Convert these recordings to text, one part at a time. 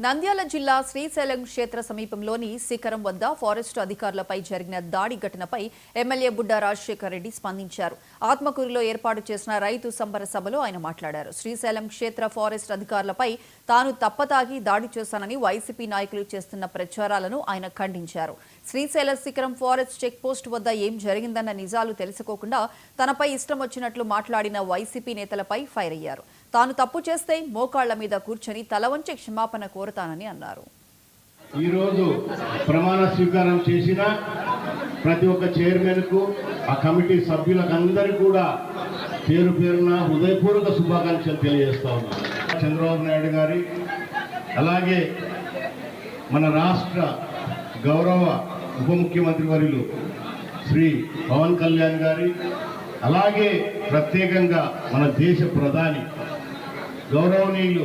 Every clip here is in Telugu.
నంద్యాల జిల్లా శ్రీశైలం క్షేత్ర సమీపంలోని శిఖరం వద్ద ఫారెస్టు అధికారులపై జరిగిన దాడి ఘటనపై ఎమ్మెల్యే బుడ్డా రాజశేఖర్ రెడ్డి స్పందించారు. ఆత్మకూరులో ఏర్పాటు చేసిన రైతు సంబర సభలో ఆయన మాట్లాడారు. శ్రీశైలం క్షేత్ర ఫారెస్ట్ అధికారులపై తాను తప్పతాగి దాడి చేశానని వైసీపీ నాయకులు చేస్తున్న ప్రచారాలను ఆయన ఖండించారు. శ్రీశైలం శిఖరం ఫారెస్ట్ చెక్ పోస్ట్ వద్ద ఏం జరిగిందన్న నిజాలు తెలుసుకోకుండా తనపై ఇష్టం వచ్చినట్లు మాట్లాడిన వైసీపీ నేతలపై ఫైర్ అయ్యారు. తాను తప్పు చేస్తే మోకాళ్ల మీద కూర్చొని తల వంచి క్షమాపణ కోరుతానని అన్నారు. ఈ రోజు ప్రమాణ స్వీకారం చేసిన ప్రతి ఒక్క చైర్మన్ కు ఆ కమిటీ సభ్యులందరికీ కూడా పేరు పేరున హృదయపూర్వక శుభాకాంక్షలు తెలియజేస్తా ఉన్నాను. చంద్రబాబు నాయుడు గారి అలాగే మన రాష్ట్ర గౌరవ ఉప ముఖ్యమంత్రి వర్యులు శ్రీ పవన్ కళ్యాణ్ గారి అలాగే ప్రత్యేకంగా మన దేశ ప్రధాని గౌరవనీయులు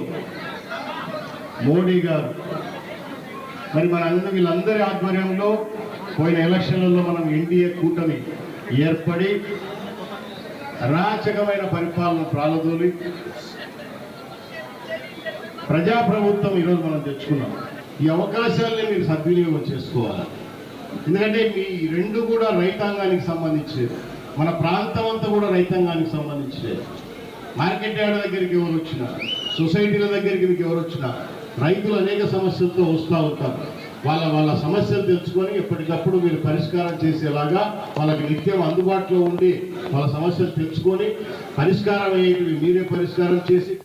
మోడీ గారు మరి వీళ్ళందరి ఆధ్వర్యంలో పోయిన ఎలక్షన్లలో మనం ఎన్డీఏ కూటమి ఏర్పడి అరాచకమైన పరిపాలన ప్రాలదోలి ప్రజాప్రభుత్వం ఈరోజు మనం తెచ్చుకున్నాం. ఈ అవకాశాలని మీరు సద్వినియోగం చేసుకోవాలి. ఎందుకంటే మీ రెండు కూడా రైతాంగానికి సంబంధించేది, మన ప్రాంతం అంతా కూడా రైతాంగానికి సంబంధించేది. మార్కెట్ యార్డ్ దగ్గరికి ఎవరు వచ్చినా, సొసైటీల దగ్గరికి మీకు ఎవరు వచ్చినా రైతులు అనేక సమస్యలతో వస్తూ ఉంటారు. వాళ్ళ సమస్యలు తెలుసుకొని ఎప్పటికప్పుడు మీరు పరిష్కారం చేసేలాగా వాళ్ళకి నిత్యం అందుబాటులో ఉండి వాళ్ళ సమస్యలు తెలుసుకొని పరిష్కారం అయ్యేటివి మీరే పరిష్కారం చేసి